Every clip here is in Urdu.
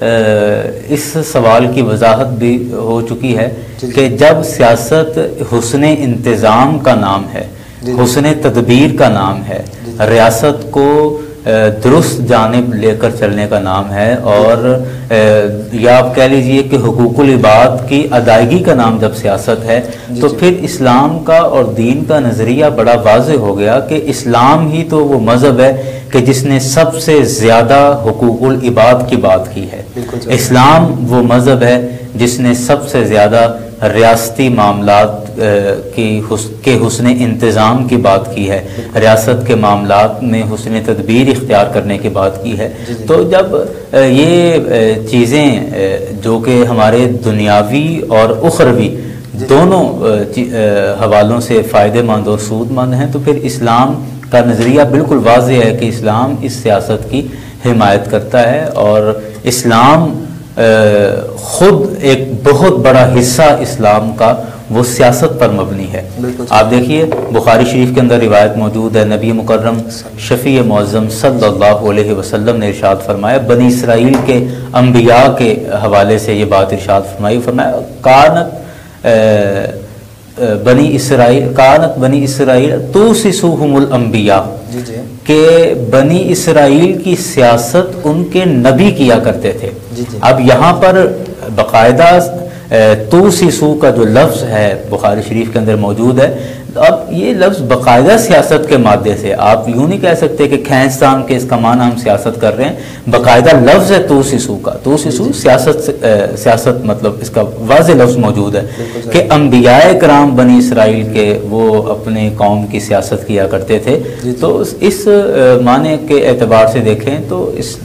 اس سوال کی وضاحت بھی ہو چکی ہے کہ جب سیاست حسن انتظام کا نام ہے، حسن تدبیر کا نام ہے، ریاست کو درست جانب لے کر چلنے کا نام ہے، اور یا آپ کہہ لیجئے کہ حقوق العباد کی ادائیگی کا نام جب سیاست ہے، تو پھر اسلام کا اور دین کا نظریہ بڑا واضح ہو گیا کہ اسلام ہی تو وہ مذہب ہے کہ جس نے سب سے زیادہ حقوق العباد کی بات کی ہے۔ اسلام وہ مذہب ہے جس نے سب سے زیادہ ریاستی معاملات کے حسن انتظام کی بات کی ہے، ریاست کے معاملات میں حسن تدبیر اختیار کرنے کی بات کی ہے۔ تو جب یہ چیزیں جو کہ ہمارے دنیاوی اور اخروی دونوں حوالوں سے فائدہ مند اور سود مند ہیں، تو پھر اسلام کا نظریہ بالکل واضح ہے کہ اسلام اس سیاست کی حمایت کرتا ہے، اور اسلام خود ایک بہت بڑا حصہ اسلام کا وہ سیاست پر مبنی ہے۔ آپ دیکھیے بخاری شریف کے اندر روایت موجود ہے، نبی مکرم شفیع معظم صلی اللہ علیہ وسلم نے ارشاد فرمایا، بنی اسرائیل کے انبیاء کے حوالے سے یہ بات ارشاد فرمائی، فرمایا کانت بنی اسرائیل توسسوہم الانبیاء، کہ بنی اسرائیل کی سیاست ان کے نبی کیا کرتے تھے۔ اب یہاں پر باقاعدہ توسسو کا جو لفظ ہے بخاری شریف کے اندر موجود ہے، اب یہ لفظ باقاعدہ سیاست کے مادے سے، آپ یوں نہیں کہہ سکتے کہ کھینچتان کے اس کا معنی ہم سیاست کر رہے ہیں، باقاعدہ لفظ ہے توسسو کا، توسسو سیاست مطلب اس کا واضح لفظ موجود ہے کہ انبیاء کرام بنی اسرائیل کے وہ اپنے قوم کی سیاست کیا کرتے تھے۔ تو اس معنی کے اعتبار سے دیکھیں تو اس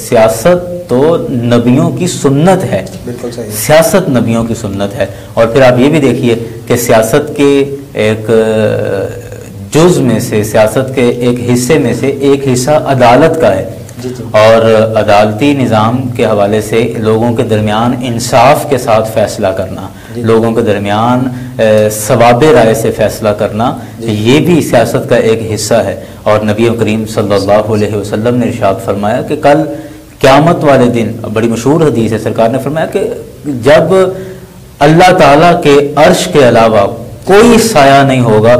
سیاست تو نبیوں کی سنت ہے، سیاست نبیوں کی سنت ہے۔ اور پھر آپ یہ بھی دیکھیے کہ سیاست کے ایک جز میں سے، سیاست کے ایک حصے میں سے ایک حصہ عدالت کا ہے، اور عدالتی نظام کے حوالے سے لوگوں کے درمیان انصاف کے ساتھ فیصلہ کرنا، لوگوں کے درمیان ثواب رائے سے فیصلہ کرنا، یہ بھی سیاست کا ایک حصہ ہے۔ اور نبی کریم صلی اللہ علیہ وسلم نے ارشاد فرمایا کہ کل قیامت والے دن، بڑی مشہور حدیث ہے، سرکار نے فرمایا کہ جب اللہ تعالیٰ کے عرش کے علاوہ کوئی سایہ نہیں ہوگا،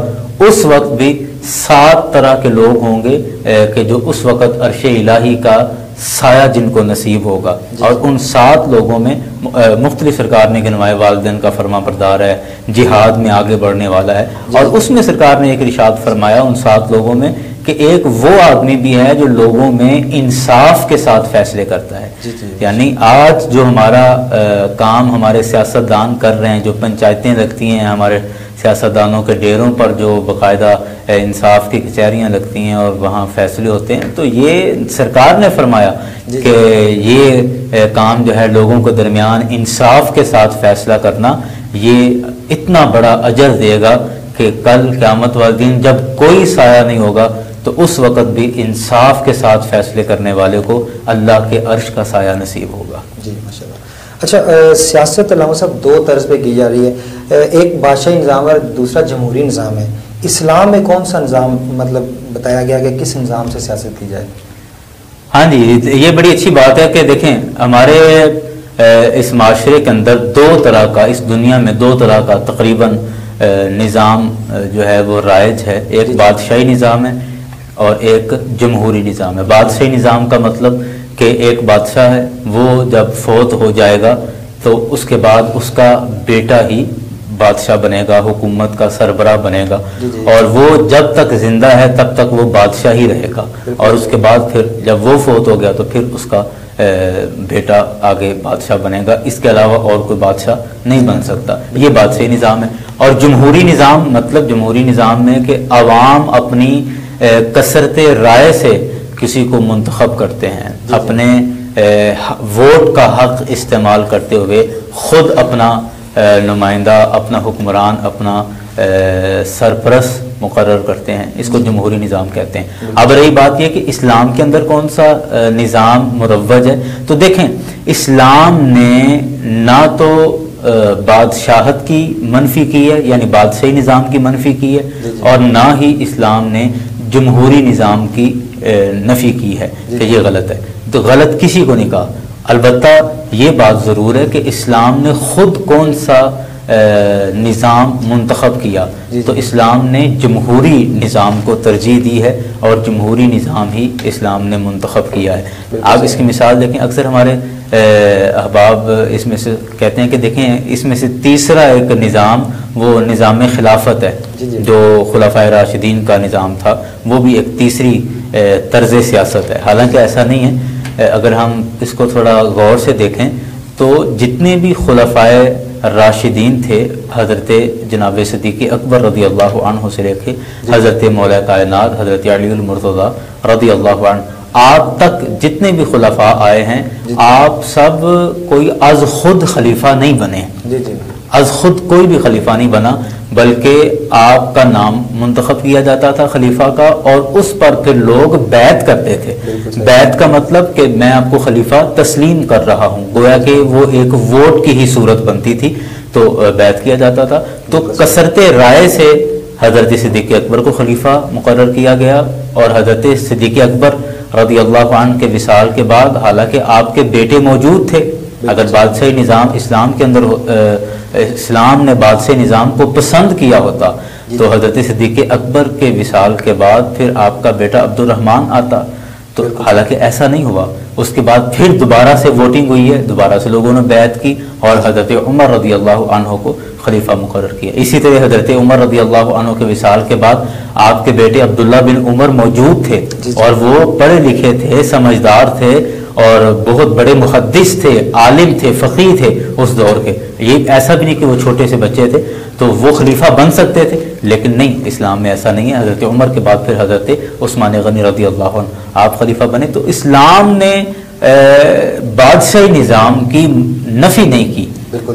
اس وقت بھی 7 طرح کے لوگ ہوں گے کہ جو اس وقت عرش الہی کا سایہ جن کو نصیب ہوگا، اور ان 7 لوگوں میں مختلف سرکار نے گنوائے، والدین کا فرما بردار ہے، جہاد میں آگے بڑھنے والا ہے، اور اس میں سرکار نے ایک ارشاد فرمایا ان 7 لوگوں میں کہ ایک وہ آدمی بھی ہے جو لوگوں میں انصاف کے ساتھ فیصلے کرتا ہے۔ یعنی آج جو ہمارا کام ہمارے سیاستدان کر رہے ہیں، جو پنچایتیں لگتی ہیں ہمارے سیاستدانوں کے ڈیروں پر، جو باقاعدہ انصاف کی کچہریاں لگتی ہیں اور وہاں فیصلے ہوتے ہیں، تو یہ سرکار نے فرمایا کہ یہ کام جو ہے لوگوں کے درمیان انصاف کے ساتھ فیصلہ کرنا، یہ اتنا بڑا اجر دے گا کہ کل قیامت والے دن جب کوئی سایہ نہیں ہوگا تو اس وقت بھی انصاف کے ساتھ فیصلے کرنے والے کو اللہ کے عرش کا سایہ نصیب ہوگا۔ جی ماشاءاللہ۔ اچھا، سیاست علامہ صاحب 2 طرز پہ کی جا رہی ہے، ایک بادشاہی نظام اور دوسرا جمہوری نظام ہے۔ اسلام میں کون سا نظام مطلب بتایا گیا کہ کس نظام سے سیاست کی جائے؟ ہاں جی، یہ بڑی اچھی بات ہے کہ دیکھیں ہمارے اس معاشرے کے اندر 2 طرح کا، اس دنیا میں 2 طرح کا تقریباً نظام جو ہے وہ رائج ہے، ایک بادشاہی نظام ہے اور ایک جمہوری نظام ہے۔ بادشاہی نظام کا مطلب کہ ایک بادشاہ ہے، وہ جب فوت ہو جائے گا تو اس کے بعد اس کا بیٹا ہی بادشاہ بنے گا، حکومت کا سربراہ بنے گا، اور وہ جب تک زندہ ہے تب تک وہ بادشاہ ہی رہے گا، اور اس کے بعد پھر جب وہ فوت ہو گیا تو پھر اس کا بیٹا آگے بادشاہ بنے گا، اس کے علاوہ اور کوئی بادشاہ نہیں بن سکتا۔ یہ بادشاہی نظام ہے۔ اور جمہوری نظام مطلب جمہوری نظام میں کہ عوام اپنی کثرت رائے سے کسی کو منتخب کرتے ہیں، اپنے ووٹ کا حق استعمال کرتے ہوئے خود اپنا نمائندہ، اپنا حکمران، اپنا سرپرست مقرر کرتے ہیں، اس کو جمہوری نظام کہتے ہیں۔ اب رہی بات یہ کہ اسلام کے اندر کون سا نظام مروج ہے، تو دیکھیں اسلام نے نہ تو بادشاہت کی منفی کی ہے، یعنی بادشاہی نظام کی منفی کی ہے، اور نہ ہی اسلام نے جمہوری نظام کی نفی کی ہے کہ یہ غلط ہے۔ تو غلط کسی کو نہیں کہا، البتہ یہ بات ضرور ہے کہ اسلام نے خود کون سا نظام منتخب کیا، تو اسلام نے جمہوری نظام کو ترجیح دی ہے اور جمہوری نظام ہی اسلام نے منتخب کیا ہے۔ آپ اس کی مثال دیکھیں، اکثر ہمارے احباب اس میں سے کہتے ہیں کہ دیکھیں اس میں سے تیسرا ایک نظام وہ نظام خلافت ہے جو خلفائے راشدین کا نظام تھا، وہ بھی ایک تیسری طرز سیاست ہے۔ حالانکہ ایسا نہیں ہے، اگر ہم اس کو تھوڑا غور سے دیکھیں تو جتنے بھی خلفائے راشدین تھے، حضرت جناب صدیق اکبر رضی اللہ عنہ سے لے کے حضرت مولا کائنات حضرت علی المرتضیٰ رضی اللہ عنہ آپ تک جتنے بھی خلفاء آئے ہیں، آپ سب کوئی از خود خلیفہ نہیں بنے، از خود کوئی بھی خلیفہ نہیں بنا، بلکہ آپ کا نام منتخب کیا جاتا تھا خلیفہ کا، اور اس پر پھر لوگ بیعت کرتے تھے۔ بیعت کا مطلب کہ میں آپ کو خلیفہ تسلیم کر رہا ہوں، گویا کہ وہ ایک ووٹ کی ہی صورت بنتی تھی، تو بیعت کیا جاتا تھا۔ تو کثرت رائے سے حضرت صدیق اکبر کو خلیفہ مقرر کیا گیا، اور حضرت صدیق اکبر رضی اللہ عنہ کے وصال کے بعد حالانکہ آپ کے بیٹے موجود تھے، اگر بادشاہی نظام اسلام کے اندر اسلام نے بادشاہی نظام کو پسند کیا ہوتا تو حضرت صدیق اکبر کے وصال کے بعد پھر آپ کا بیٹا عبد الرحمن آتا، تو حالانکہ ایسا نہیں ہوا۔ اس کے بعد پھر دوبارہ سے ووٹنگ ہوئی ہے، دوبارہ سے لوگوں نے بیعت کی اور حضرت عمر رضی اللہ عنہ کو خلیفہ مقرر کیا۔ اسی طرح حضرت عمر رضی اللہ عنہ کے وصال کے بعد آپ کے بیٹے عبداللہ بن عمر موجود تھے، اور وہ پڑھے لکھے تھے، سمجھدار تھے، اور بہت بڑے محدث تھے، عالم تھے، فقیہ تھے اس دور کے۔ یہ ایسا بھی نہیں کہ وہ چھوٹے سے بچے تھے تو وہ خلیفہ بن سکتے تھے، لیکن نہیں، اسلام میں ایسا نہیں ہے۔ حضرت عمر کے بعد پھر حضرت عثمان غنی رضی اللہ عنہ آپ خلیفہ بنے۔ تو اسلام نے بادشاہی نظام کی نفی نہیں کی،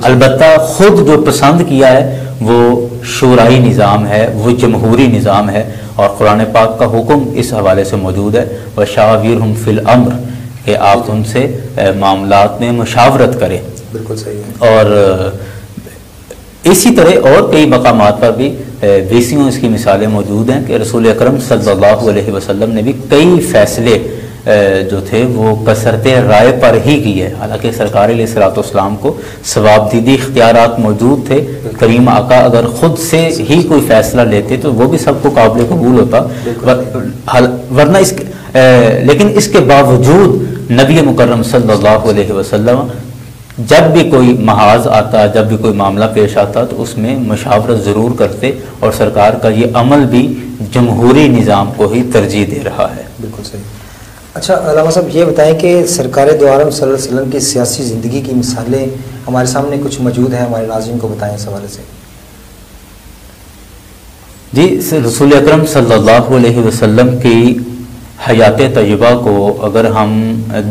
البتہ خود جو پسند کیا ہے وہ شورائی نظام ہے، وہ جمہوری نظام ہے، اور قرآن پاک کا حکم اس حوالے سے موجود ہے، وَشَاوِرْهُمْ فِي الْأَمْرِ، کہ آپ ان سے معاملات میں مشاورت کریں۔ بالکل صحیح ہے۔ اور اسی طرح اور کئی مقامات پر بھی ویسیوں اس کی مثالیں موجود ہیں کہ رسول اکرم صلی اللہ علیہ وسلم نے بھی کئی فیصلے جو تھے وہ کثرت رائے پر ہی کیے، حالانکہ سرکار علیہ الصلوۃ والسلام کو ثواب دیدی اختیارات موجود تھے۔ کریم آقا اگر خود سے ہی کوئی فیصلہ لیتے تو وہ بھی سب کو قابل قبول ہوتا، ورنہ لیکن اس کے باوجود نبی مکرم صلی اللہ علیہ وسلم جب بھی کوئی محاذ آتا، جب بھی کوئی معاملہ پیش آتا تو اس میں مشاورت ضرور کرتے، اور سرکار کا یہ عمل بھی جمہوری نظام کو ہی ترجیح دے رہا ہے۔ بالکل صحیح۔ اچھا علامہ صاحب یہ بتائیں کہ سرکار دو عالم صلی اللہ علیہ وسلم کی سیاسی زندگی کی مثالیں ہمارے سامنے کچھ موجود ہیں، ہمارے ناظرین کو بتائیں اس حوالے سے۔ جی، رسول اکرم صلی اللہ علیہ وسلم کی حیات طیبہ کو اگر ہم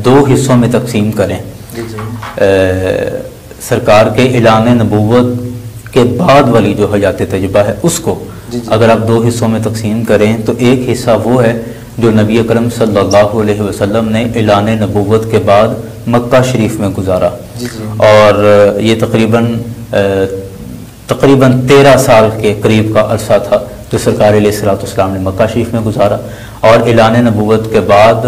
دو حصوں میں تقسیم کریں، سرکار کے اعلان نبوت کے بعد والی جو حیات طیبہ ہے اس کو اگر آپ دو حصوں میں تقسیم کریں تو ایک حصہ وہ ہے جو نبی اکرم صلی اللہ علیہ وسلم نے اعلان نبوت کے بعد مکہ شریف میں گزارا، اور یہ تقریباً 13 سال کے قریب کا عرصہ تھا جو سرکار علیہ الصلوۃ والسلام نے مکہ شریف میں گزارا۔ اور اعلان نبوت کے بعد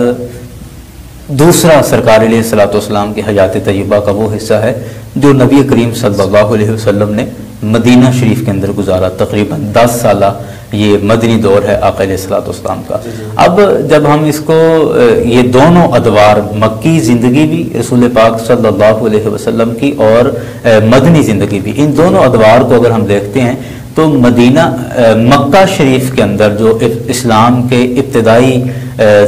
دوسرا سرکار علیہ الصلوۃ والسلام کی حیات طیبہ کا وہ حصہ ہے جو نبی کریم صلی اللہ علیہ وسلم نے مدینہ شریف کے اندر گزارا، تقریباً 10 سالہ یہ مدنی دور ہے آقا علیہ الصلوۃ والسلام کا۔ اب جب ہم اس کو یہ دونوں ادوار، مکی زندگی بھی رسول پاک صلی اللہ علیہ وسلم کی اور مدنی زندگی بھی، ان دونوں ادوار کو اگر ہم دیکھتے ہیں تو مکہ شریف کے اندر جو اسلام کے ابتدائی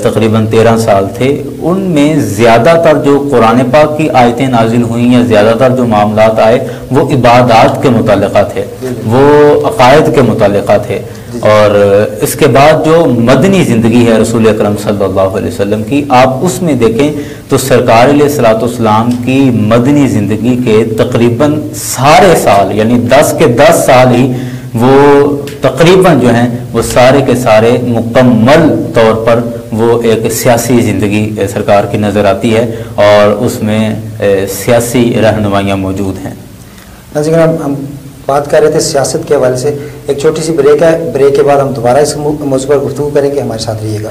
تقریباً 13 سال تھے، ان میں زیادہ تر جو قرآن پاک کی آیتیں نازل ہوئیں یا زیادہ تر جو معاملات آئے وہ عبادات کے متعلقہ تھے، وہ عقائد کے متعلقہ تھے۔ اور اس کے بعد جو مدنی زندگی ہے رسول اکرم صلی اللہ علیہ وسلم کی، آپ اس میں دیکھیں تو سرکار علیہ الصلوۃ والسلام کی مدنی زندگی کے تقریباً سارے سال، یعنی 10 کے 10 سال ہی وہ تقریباً جو ہیں وہ سارے کے سارے مکمل طور پر وہ ایک سیاسی زندگی سرکار کی نظر آتی ہے، اور اس میں سیاسی رہنمائیاں موجود ہیں۔ ناظرین، ہم بات کر رہے تھے سیاست کے حوالے سے، ایک چھوٹی سی بریک ہے، بریک کے بعد ہم دوبارہ اس موضوع پر گفتگو کریں گے، ہمارے ساتھ رہیے گا۔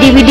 DVD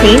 3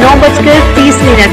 9:30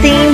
3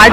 8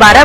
12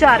4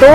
2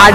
8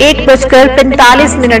1:45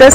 10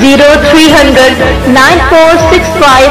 0300 9465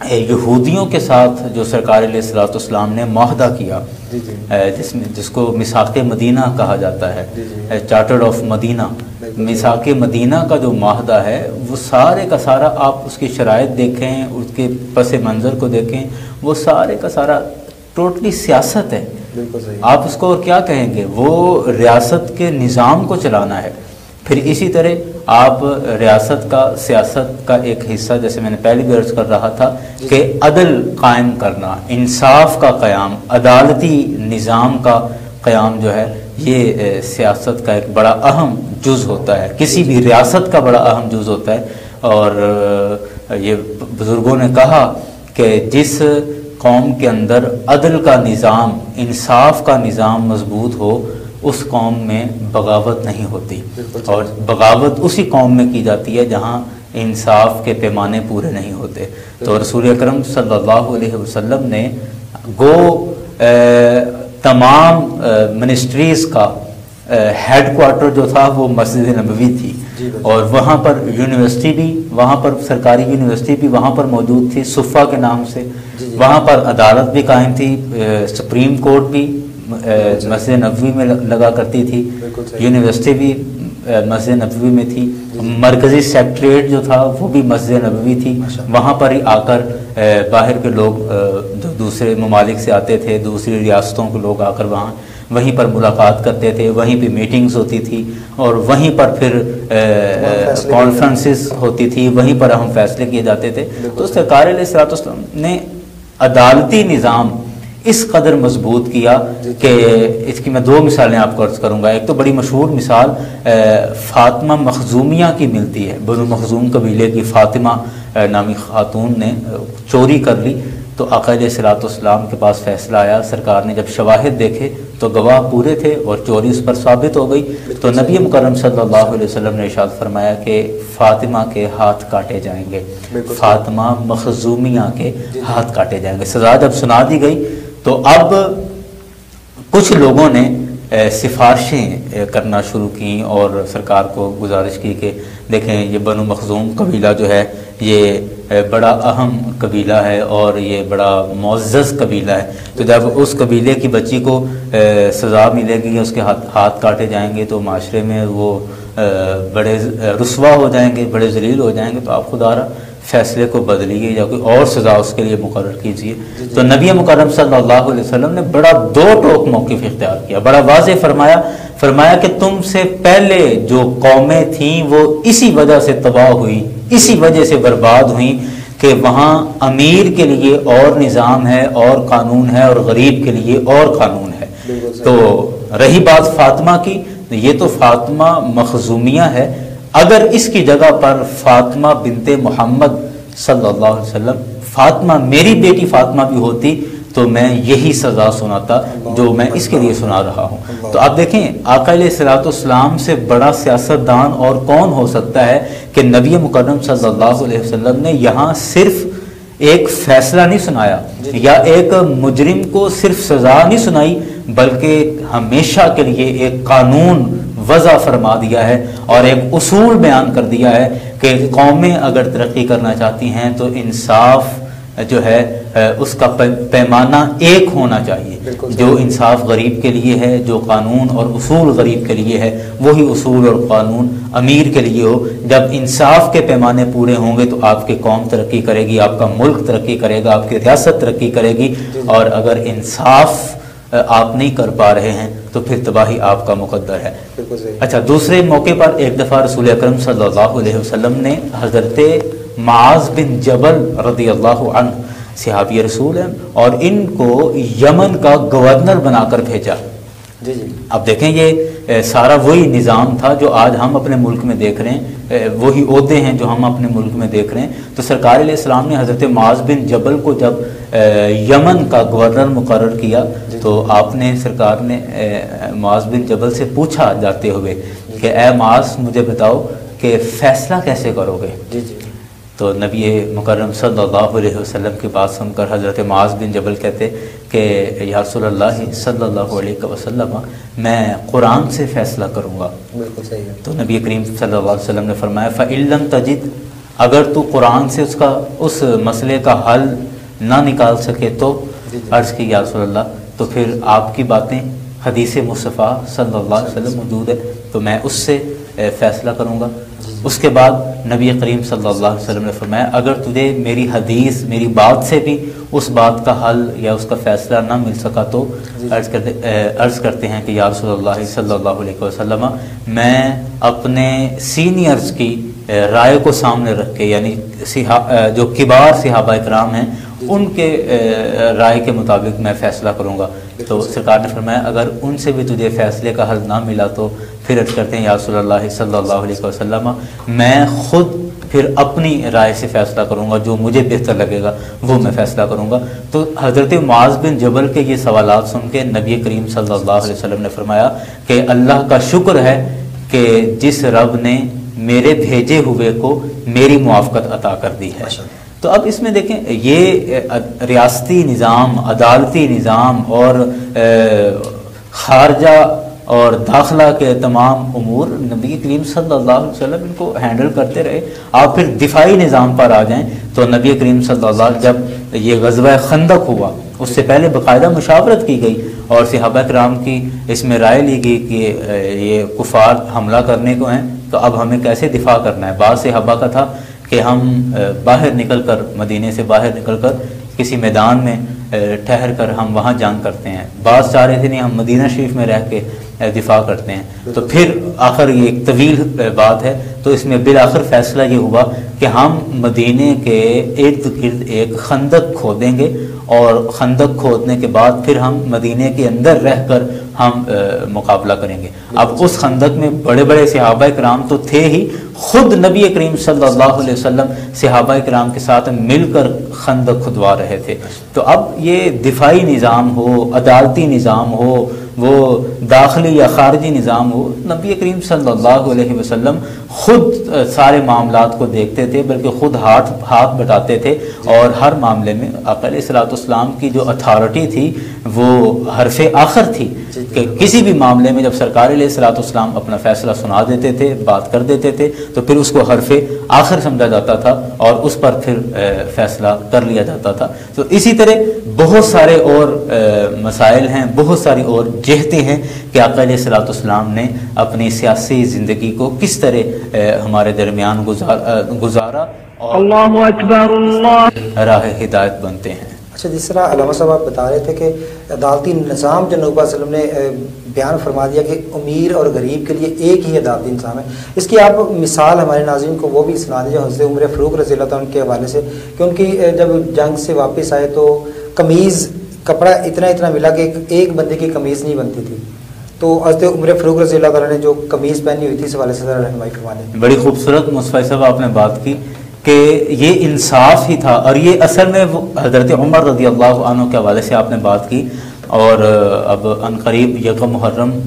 یہودیوں کے ساتھ جو سرکار علیہ الصلوۃ والسلام نے معاہدہ کیا، جس کو میثاق مدینہ کہا جاتا ہے، چارٹر آف مدینہ، میثاق مدینہ کا جو معاہدہ ہے وہ سارے کا سارا آپ اس کی شرائط دیکھیں، اس کے پس منظر کو دیکھیں، وہ سارے کا سارا ٹوٹلی سیاست ہے. بالکل صحیح. آپ اس کو اور کیا کہیں گے، وہ ریاست کے نظام کو چلانا ہے. پھر اسی طرح آپ ریاست کا سیاست کا ایک حصہ، جیسے میں نے پہلے بھی عرض کر رہا تھا کہ عدل قائم کرنا، انصاف کا قیام، عدالتی نظام کا قیام جو ہے یہ سیاست کا ایک بڑا اہم جز ہوتا ہے، کسی بھی ریاست کا بڑا اہم جز ہوتا ہے. اور یہ بزرگوں نے کہا کہ جس قوم کے اندر عدل کا نظام، انصاف کا نظام مضبوط ہو، اس قوم میں بغاوت نہیں ہوتی. اور بغاوت اسی قوم میں کی جاتی ہے جہاں انصاف کے پیمانے پورے نہیں ہوتے. تو رسول اکرم صلی اللہ علیہ وسلم نے تمام منسٹریز کا ہیڈ کوارٹر جو تھا وہ مسجد نبوی تھی، اور وہاں پر یونیورسٹی بھی، وہاں پر سرکاری یونیورسٹی بھی وہاں پر موجود تھی صفہ کے نام سے. وہاں پر عدالت بھی قائم تھی، سپریم کورٹ بھی مسجد نبوی میں لگا کرتی تھی، یونیورسٹی بھی مسجد نبوی میں تھی، مرکزی سیکٹریٹ جو تھا وہ بھی مسجد نبوی تھی. وہاں پر ہی آ کر باہر کے لوگ جو دوسرے ممالک سے آتے تھے، دوسری ریاستوں کے لوگ آ کر وہیں پر ملاقات کرتے تھے، وہیں پہ میٹنگز ہوتی تھی، اور وہیں پر پھر کانفرنسز ہوتی تھی، وہیں پر اہم فیصلے کیے جاتے تھے. تو سرکار علیہ الصلوۃ والسلام نے عدالتی نظام اس قدر مضبوط کیا کہ اس کی میں دو مثالیں آپ کو عرض کروں گا. ایک تو بڑی مشہور مثال فاطمہ مخزومیہ کی ملتی ہے. بنو مخزوم قبیلے کی فاطمہ نامی خاتون نے چوری کر لی، تو آقا علیہ الصلوۃ والسلام کے پاس فیصلہ آیا. سرکار نے جب شواہد دیکھے تو گواہ پورے تھے اور چوری اس پر ثابت ہو گئی، تو نبی مکرم صلی اللہ علیہ وسلم نے ارشاد فرمایا کہ فاطمہ کے ہاتھ کاٹے جائیں گے، فاطمہ مخزومیہ کے ہاتھ کاٹے جائیں گے. سزا جب سنا دی گئی تو اب کچھ لوگوں نے سفارشیں کرنا شروع کیں اور سرکار کو گزارش کی کہ دیکھیں یہ بنو مخزوم قبیلہ جو ہے یہ بڑا اہم قبیلہ ہے اور یہ بڑا معزز قبیلہ ہے، تو جب اس قبیلے کی بچی کو سزا ملے گی، اس کے ہاتھ کاٹے جائیں گے، تو معاشرے میں وہ بڑے رسوا ہو جائیں گے، بڑے ذلیل ہو جائیں گے. تو آپ خدا رہا فیصلے کو بدلیے یا کوئی اور سزا اس کے لیے مقرر کیجیے. تو نبی مکرم صلی اللہ علیہ وسلم نے بڑا دو ٹوک موقف اختیار کیا، بڑا واضح فرمایا کہ تم سے پہلے جو قومیں تھیں وہ اسی وجہ سے تباہ ہوئی، اسی وجہ سے برباد ہوئیں کہ وہاں امیر کے لیے اور نظام ہے اور قانون ہے، اور غریب کے لیے اور قانون ہے. تو رہی بات فاطمہ کی، یہ تو فاطمہ مخزومیہ ہے. اگر اس کی جگہ پر فاطمہ بنت محمد صلی اللہ علیہ وسلم، فاطمہ میری بیٹی فاطمہ بھی ہوتی تو میں یہی سزا سناتا جو میں اس کے لیے سنا رہا ہوں. تو آپ دیکھیں آقا علیہ الصلوۃ والسلام سے بڑا سیاستدان اور کون ہو سکتا ہے کہ نبی مکرم صلی اللہ علیہ وسلم نے یہاں صرف ایک فیصلہ نہیں سنایا یا ایک مجرم کو صرف سزا نہیں سنائی، بلکہ ہمیشہ کے لیے ایک قانون وضع فرما دیا ہے اور ایک اصول بیان کر دیا ہے کہ قومیں اگر ترقی کرنا چاہتی ہیں تو انصاف جو ہے اس کا پیمانہ ایک ہونا چاہیے. جو انصاف غریب کے لیے ہے، جو قانون اور اصول غریب کے لیے ہے، وہی اصول اور قانون امیر کے لیے ہو. جب انصاف کے پیمانے پورے ہوں گے تو آپ کی قوم ترقی کرے گی، آپ کا ملک ترقی کرے گا، آپ کی ریاست ترقی کرے گی. اور اگر انصاف آپ نہیں کر پا رہے ہیں تو پھر تباہی آپ کا مقدر ہے. اچھا، دوسرے موقع پر ایک دفعہ رسول اکرم صلی اللہ علیہ وسلم نے حضرت معاذ بن جبل رضی اللہ عنہ، صحابی رسول ہیں، اور ان کو یمن کا گورنر بنا کر بھیجا. اب دیکھیں یہ سارا وہی نظام تھا جو آج ہم اپنے ملک میں دیکھ رہے ہیں، وہی عہدے ہیں جو ہم اپنے ملک میں دیکھ رہے ہیں. تو سرکار علیہ السلام نے حضرت معاذ بن جبل کو جب یمن کا گورنر مقرر کیا تو آپ نے سرکار نے معاذ بن جبل سے پوچھا جاتے ہوئے کہ اے معاذ مجھے بتاؤ کہ فیصلہ کیسے کرو گے. تو نبی مکرم صلی اللہ علیہ وسلم کی بات سن کر حضرت معاذ بن جبل کہتے کہ یا رسول اللہ صلی اللہ علیہ وسلم میں قرآن سے فیصلہ کروں گا. تو نبی کریم صلی اللہ علیہ وسلم نے فرمایا فَإِن لَمْ تَجِدْ، اگر تو قرآن سے اس مسئلے کا حل نہ نکال سکے تو عرض کی یا رسول اللہ تو پھر آپ کی باتیں حدیث مصطفیٰ صلی اللہ علیہ وسلم موجود ہے تو میں اس سے فیصلہ کروں گا۔ اس کے بعد نبی کریم صلی اللہ علیہ وسلم نے فرمایا اگر تجھے میری حدیث میری بات سے بھی اس بات کا حل یا اس کا فیصلہ نہ مل سکا تو عرض کرتے ہیں کہ یا رسول اللہ صلی اللہ علیہ وسلم میں اپنے سینئرز کی رائے کو سامنے رکھ کے یعنی جو کبار صحابہ کرام ہیں ان کے رائے کے مطابق میں فیصلہ کروں گا۔ تو سرکار نے فرمایا اگر ان سے بھی تجھے فیصلے کا حل نہ ملا تو پھر عرض کرتے ہیں یا رسول اللہ صلی اللہ علیہ وسلم میں خود پھر اپنی رائے سے فیصلہ کروں گا، جو مجھے بہتر لگے گا وہ میں فیصلہ کروں گا۔ تو حضرت معاذ بن جبل کے یہ سوالات سن کے نبی کریم صلی اللہ علیہ وسلم نے فرمایا کہ اللہ کا شکر ہے کہ جس رب نے میرے بھیجے ہوئے کو میری موافقت عطا کر دی ہے۔ تو اب اس میں دیکھیں یہ ریاستی نظام، عدالتی نظام اور خارجہ اور داخلہ کے تمام امور نبی کریم صلی اللہ علیہ وسلم ان کو ہینڈل کرتے رہے۔ آپ پھر دفاعی نظام پر آ جائیں تو نبی کریم صلی اللہ علیہ وسلم جب یہ غزوہ خندق ہوا اس سے پہلے باقاعدہ مشاورت کی گئی اور صحابہ کرام کی اس میں رائے لی گئی کہ یہ کفار حملہ کرنے کو ہیں تو اب ہمیں کیسے دفاع کرنا ہے۔ بعض صحابہ کا تھا کہ ہم باہر نکل کر مدینے سے باہر نکل کر کسی میدان میں ٹھہر کر ہم وہاں جنگ کرتے ہیں، بعض چاہ رہے تھے نہیں ہم مدینہ شریف میں رہ کے دفاع کرتے ہیں۔ تو پھر آخر یہ ایک طویل بات ہے تو اس میں بالآخر فیصلہ یہ ہوا کہ ہم مدینے کے ارد گرد ایک خندق کھودیں گے اور خندق کھودنے کے بعد پھر ہم مدینے کے اندر رہ کر ہم مقابلہ کریں گے۔ اب اس خندق میں بڑے بڑے صحابہ کرام تو تھے ہی، خود نبی کریم صلی اللہ علیہ وسلم صحابہ کرام کے ساتھ مل کر خندق کھدوا رہے تھے۔ تو اب یہ دفاعی نظام ہو، عدالتی نظام ہو، وہ داخلی یا خارجی نظام ہو، نبی کریم صلی اللہ علیہ وسلم خود سارے معاملات کو دیکھتے تھے، بلکہ خود ہاتھ بٹاتے تھے اور ہر معاملے میں آقا علیہ الصلوۃ والسلام کی جو اتھارٹی تھی وہ حرف آخر تھی کہ کسی بھی معاملے میں جب سرکار علیہ الصلوۃ والسلام اپنا فیصلہ سنا دیتے تھے، بات کر دیتے تھے تو پھر اس کو حرف آخر سمجھا جاتا تھا اور اس پر پھر فیصلہ کر لیا جاتا تھا۔ تو اسی طرح بہت سارے اور مسائل ہیں، بہت ساری اور جہتیں ہیں کہ آقا علیہ الصلوۃ والسلام نے اپنی سیاسی زندگی کو کس طرح ہمارے درمیان گزارا اور اللہ اکبر اللہ راہ ہدایت بنتے ہیں۔ اچھا جس طرح علامہ صاحب آپ بتا رہے تھے کہ عدالتی نظام جو نبی صلی اللہ علیہ وسلم نے بیان فرما دیا کہ امیر اور غریب کے لیے ایک ہی عدالتی نظام ہے، اس کی آپ مثال ہمارے ناظرین کو وہ بھی سنا دیجیے حضرت عمر فاروق رضی اللہ عنہ کے حوالے سے کہ ان کی جب جنگ سے واپس آئے تو قمیض کپڑا اتنا ملا کہ ایک بندے کی قمیض نہیں بنتی تھی، تو حضرت عمر فاروق رضی اللہ عنہ نے جو قمیض پہنی ہوئی تھی اس حوالے سے ذرا رہنمائی فرما دیں۔ بڑی خوبصورت مصطفی صاحب آپ نے بات کی کہ یہ انصاف ہی تھا اور یہ اصل میں وہ حضرت عمر رضی اللہ عنہ کے حوالے سے آپ نے بات کی اور اب عنقریب یکم محرم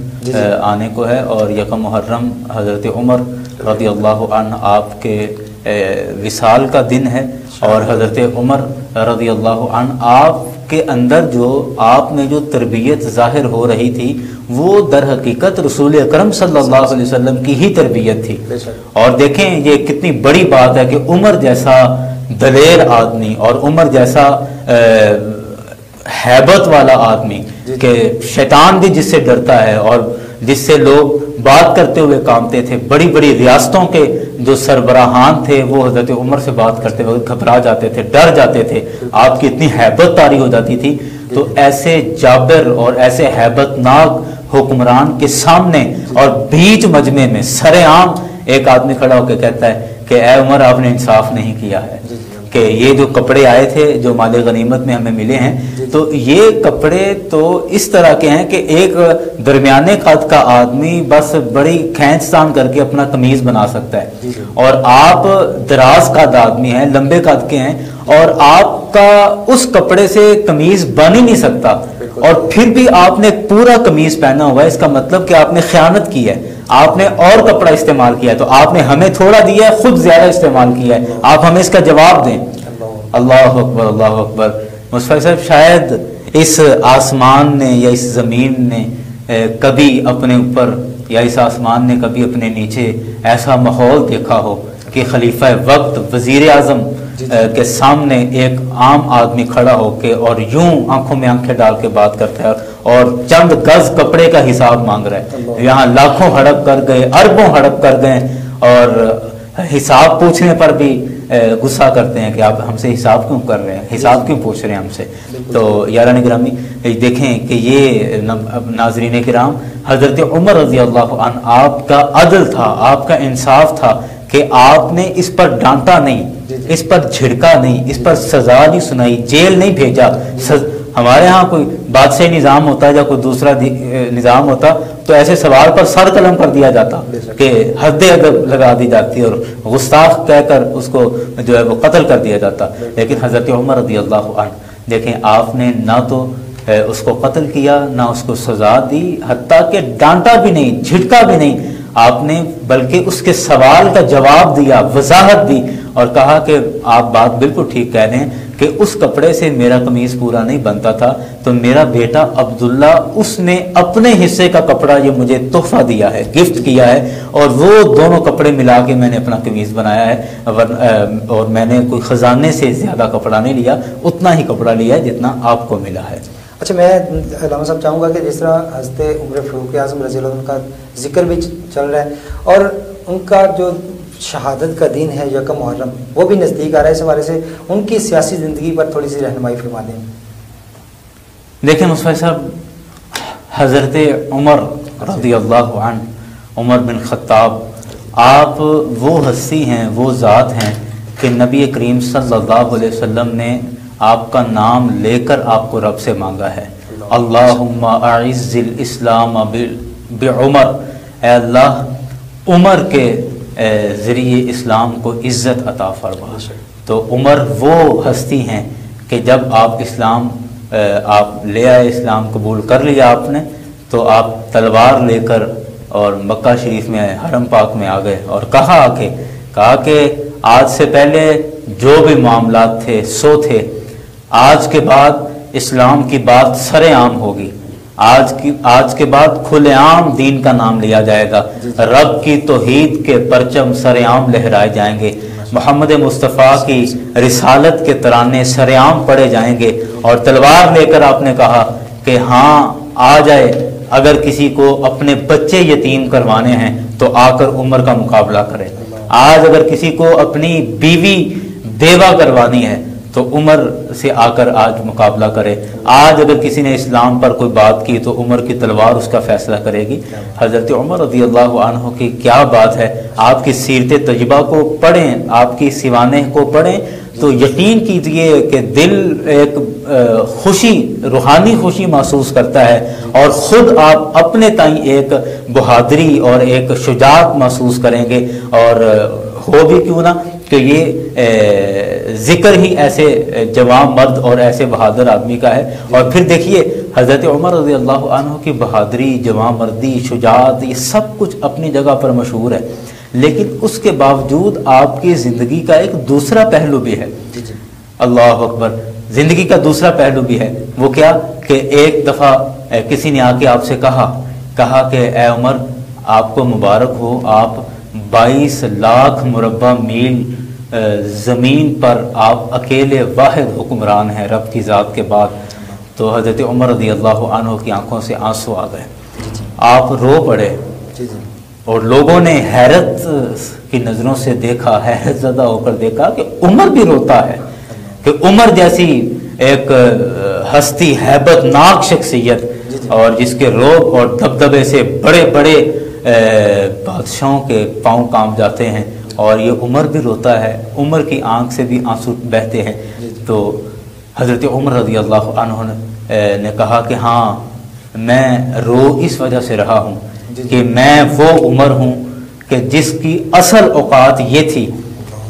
آنے کو ہے اور یکم محرم حضرت عمر رضی اللہ عنہ آپ کے وصال کا دن ہے اور حضرت عمر رضی اللہ عنہ آپ کے اندر جو آپ میں جو تربیت ظاہر ہو رہی تھی وہ در حقیقت رسول اکرم صلی اللہ علیہ وسلم کی ہی تربیت تھی۔ اور دیکھیں یہ کتنی بڑی بات ہے کہ عمر جیسا دلیر آدمی اور عمر جیسا ہیبت والا آدمی کہ شیطان بھی جس سے ڈرتا ہے اور جس سے لوگ بات کرتے ہوئے کامتے تھے، بڑی بڑی ریاستوں کے جو سربراہان تھے وہ حضرت عمر سے بات کرتے وقت گھبرا جاتے تھے، ڈر جاتے تھے، آپ کی اتنی ہیبت طاری ہو جاتی تھی۔ تو ایسے جابر اور ایسے ہیبت ناک حکمران کے سامنے اور بیچ مجمع میں سر عام ایک آدمی کھڑا ہو کے کہتا ہے کہ اے عمر آپ نے انصاف نہیں کیا ہے کہ یہ جو کپڑے آئے تھے جو مال غنیمت میں ہمیں ملے ہیں تو یہ کپڑے تو اس طرح کے ہیں کہ ایک درمیانے قد کا آدمی بس بڑی کھینچ تان کر کے اپنا قمیض بنا سکتا ہے اور آپ دراز قد آدمی ہیں، لمبے قد کے ہیں اور آپ کا اس کپڑے سے قمیض بن ہی نہیں سکتا اور پھر بھی آپ نے پورا قمیض پہنا ہوا ہے، اس کا مطلب کہ آپ نے خیانت کی ہے، آپ نے اور کپڑا استعمال کیا ہے، تو آپ نے ہمیں تھوڑا دیا ہے، خود زیادہ استعمال کیا ہے، آپ ہمیں اس کا جواب دیں۔ اللہ اکبر اللہ اکبر۔ مصطفی صاحب شاید اس آسمان نے یا اس زمین نے کبھی اپنے اوپر یا اس آسمان نے کبھی اپنے نیچے ایسا ماحول دیکھا ہو کہ خلیفہ وقت وزیر اعظم کے سامنے ایک عام آدمی کھڑا ہو کے اور یوں آنکھوں میں آنکھیں ڈال کے بات کرتا ہے اور چند گز کپڑے کا حساب مانگ رہا ہے. یہاں لاکھوں ہڑپ کر گئے، اربوں ہڑپ کر گئے، اور حساب پوچھنے پر بھی غصہ کرتے ہیں کہ آپ ہم سے حساب کیوں کر رہے ہیں، حساب کیوں پوچھ رہے ہیں ہم سے. تو یاران گرامی دیکھیں کہ یہ ناظرین کرام حضرت عمر رضی اللہ عنہ، آپ کا عدل تھا، آپ کا انصاف تھا کہ آپ نے اس پر ڈانٹا نہیں، اس پر جھڑکا نہیں، اس پر سزا نہیں سنائی، جیل نہیں بھیجا. ہمارے ہاں کوئی بادشاہی نظام ہوتا ہے یا کوئی دوسرا نظام ہوتا تو ایسے سوال پر سر قلم کر دیا جاتا کہ حد ادب لگا دی جاتی اور گستاخ کہہ کر اس کو جو ہے وہ قتل کر دیا جاتا. لیکن حضرت عمر رضی اللہ عنہ دیکھیں، آپ نے نہ تو اس کو قتل کیا، نہ اس کو سزا دی، حتیٰ کہ ڈانٹا بھی نہیں، جھٹکا بھی نہیں آپ نے، بلکہ اس کے سوال کا جواب دیا، وضاحت دی اور کہا کہ آپ بات بالکل ٹھیک کہہ رہے ہیں کہ اس کپڑے سے میرا قمیص پورا نہیں بنتا تھا، تو میرا بیٹا عبداللہ اس نے اپنے حصے کا کپڑا یہ مجھے تحفہ دیا ہے، گفٹ کیا ہے، اور وہ دونوں کپڑے ملا کے میں نے اپنا قمیص بنایا ہے، اور میں نے کوئی خزانے سے زیادہ کپڑا نہیں لیا، اتنا ہی کپڑا لیا ہے جتنا آپ کو ملا ہے. اچھا، میں علامہ صاحب چاہوں گا کہ جس طرح حضرت عمر فاروق اعظم رضی اللہ عنہ کا ذکر بھی چل رہا ہے اور ان کا جو شہادت کا دن ہے یکم محرم وہ بھی نزدیک آ رہا ہے، اس حوالے سے ان کی سیاسی زندگی پر تھوڑی سی رہنمائی فرما دیں. دیکھیں مصطفی صاحب، حضرت عمر رضی اللہ عنہ، عمر بن خطاب، آپ وہ ہستی ہیں، وہ ذات ہیں کہ نبی کریم صلی اللہ علیہ وسلم نے آپ کا نام لے کر آپ کو رب سے مانگا ہے. اللہم اعز الاسلام بعمر، اے اللہ عمر کے ذریعے اسلام کو عزت عطا فرما. تو عمر وہ ہستی ہیں کہ جب آپ اسلام آپ لے آئے، اسلام قبول کر لیا آپ نے، تو آپ تلوار لے کر اور مکہ شریف میں حرم پاک میں آ گئے اور کہا کہ آج سے پہلے جو بھی معاملات تھے سو تھے، آج کے بعد اسلام کی بات سر عام ہوگی، آج کے بعد کھلے عام دین کا نام لیا جائے گا، رب کی توحید کے پرچم سر عام لہرائے جائیں گے، محمد مصطفیٰ کی رسالت کے ترانے سر عام پڑھے جائیں گے. اور تلوار لے کر آپ نے کہا کہ ہاں آ جائے، اگر کسی کو اپنے بچے یتیم کروانے ہیں تو آ کر عمر کا مقابلہ کرے. آج اگر کسی کو اپنی بیوی بیوہ کروانی ہے تو عمر سے آ کر آج مقابلہ کرے. آج اگر کسی نے اسلام پر کوئی بات کی تو عمر کی تلوار اس کا فیصلہ کرے گی. حضرت عمر رضی اللہ عنہ کی کیا بات ہے، آپ کی سیرت طیبہ کو پڑھیں، آپ کی سوانح کو پڑھیں تو یقین کیجئے کہ دل ایک خوشی، روحانی خوشی محسوس کرتا ہے، اور خود آپ اپنے تائیں ایک بہادری اور ایک شجاعت محسوس کریں گے. اور ہو بھی کیوں نہ کہ یہ ذکر ہی ایسے جوان مرد اور ایسے بہادر آدمی کا ہے. اور پھر دیکھیے حضرت عمر رضی اللہ عنہ کی بہادری، جوان مردی، شجاعت، یہ سب کچھ اپنی جگہ پر مشہور ہے، لیکن اس کے باوجود آپ کی زندگی کا ایک دوسرا پہلو بھی ہے. اللہ اکبر، زندگی کا دوسرا پہلو بھی ہے. وہ کیا کہ ایک دفعہ کسی نے آ کے آپ سے کہا کہ اے عمر، آپ کو مبارک ہو، آپ 22 لاکھ مربع میل زمین پر آپ اکیلے واحد حکمران ہیں رب کی ذات کے بعد. تو حضرت عمر رضی اللہ عنہ کی آنکھوں سے آنسو آ گئے، آپ رو پڑے، اور لوگوں نے حیرت کی نظروں سے دیکھا، حیرت زدہ ہو کر دیکھا کہ عمر بھی روتا ہے، کہ عمر جیسی ایک ہستی، ہیبت ناک شخصیت، اور جس کے روب اور دبدبے سے بڑے بڑے بادشاہوں کے پاؤں کام جاتے ہیں، اور یہ عمر بھی روتا ہے، عمر کی آنکھ سے بھی آنسو بہتے ہیں. تو حضرت عمر رضی اللہ عنہ نے کہا کہ ہاں، میں رو اس وجہ سے رہا ہوں کہ میں وہ عمر ہوں کہ جس کی اصل اوقات یہ تھی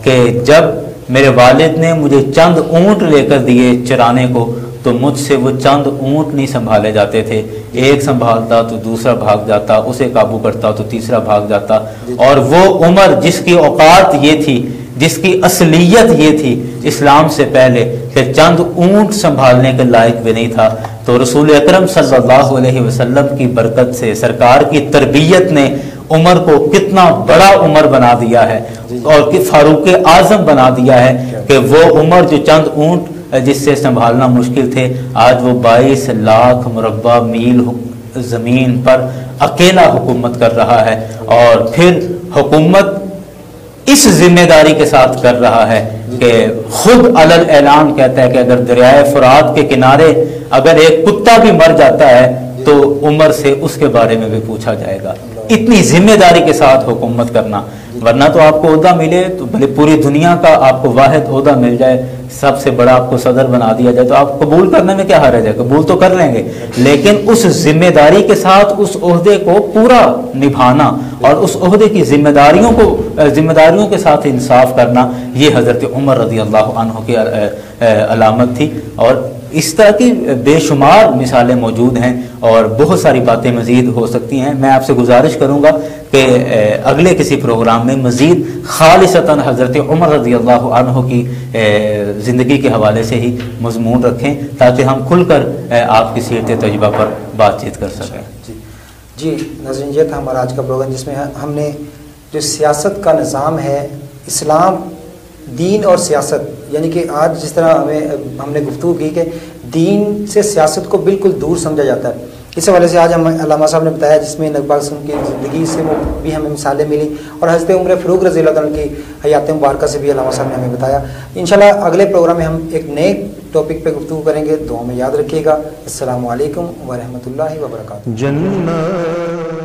کہ جب میرے والد نے مجھے چند اونٹ لے کر دیے چرانے کو، تو مجھ سے وہ چند اونٹ نہیں سنبھالے جاتے تھے. ایک سنبھالتا تو دوسرا بھاگ جاتا، اسے قابو کرتا تو تیسرا بھاگ جاتا. اور وہ عمر جس کی اوقات یہ تھی، جس کی اصلیت یہ تھی اسلام سے پہلے کہ چند اونٹ سنبھالنے کے لائق بھی نہیں تھا. تو رسول اکرم صلی اللہ علیہ وسلم کی برکت سے، سرکار کی تربیت نے عمر کو کتنا بڑا عمر بنا دیا ہے اور کہ فاروق اعظم بنا دیا ہے کہ وہ عمر جو چند اونٹ جس سے سنبھالنا مشکل تھے، آج وہ 22 لاکھ مربع میل زمین پر اکیلا حکومت کر رہا ہے، اور پھر حکومت اس ذمہ داری کے ساتھ کر رہا ہے کہ خود علل اعلان کہتا ہے کہ اگر دریائے فرات کے کنارے اگر ایک کتا بھی مر جاتا ہے تو عمر سے اس کے بارے میں بھی پوچھا جائے گا۔ اتنی ذمہ داری کے ساتھ حکومت کرنا، ورنہ تو آپ کو عہدہ ملے تو بھلے پوری دنیا کا آپ کو واحد عہدہ مل جائے، سب سے بڑا آپ کو صدر بنا دیا جائے تو آپ قبول کرنے میں کیا حرج ہے، قبول تو کر لیں گے، لیکن اس ذمہ داری کے ساتھ اس عہدے کو پورا نبھانا اور اس عہدے کی ذمہ داریوں کے ساتھ انصاف کرنا، یہ حضرت عمر رضی اللہ عنہ کی علامت تھی۔ اور اس طرح کی بے شمار مثالیں موجود ہیں اور بہت ساری باتیں مزید ہو سکتی ہیں۔ میں آپ سے گزارش کروں گا کہ اگلے کسی پروگرام میں مزید خالصتاً حضرت عمر رضی اللہ عنہ کی زندگی کے حوالے سے ہی مضمون رکھیں تاکہ ہم کھل کر آپ کی سیرت تجربہ پر بات چیت کر سکیں۔ جی ناظرین، یہ تھا ہمارا آج کا پروگرام جس میں ہم نے جو سیاست کا نظام ہے، اسلام، دین اور سیاست، یعنی کہ آج جس طرح ہم نے گفتگو کی کہ دین سے سیاست کو بالکل دور سمجھا جاتا ہے، اس حوالے سے آج ہم علامہ صاحب نے بتایا جس میں نبی پاک صلی اللہ علیہ وسلم کی زندگی سے بھی ہمیں مثالیں ملی اور حضرت عمر فاروق رضی اللہ عنہ کی حیات مبارکہ سے بھی علامہ صاحب نے ہمیں بتایا۔ انشاءاللہ اگلے پروگرام میں ہم ایک نئے ٹاپک پہ گفتگو کریں گے، دعا میں یاد رکھیے گا۔ السلام علیکم ورحمۃ اللہ وبرکاتہ۔ جنت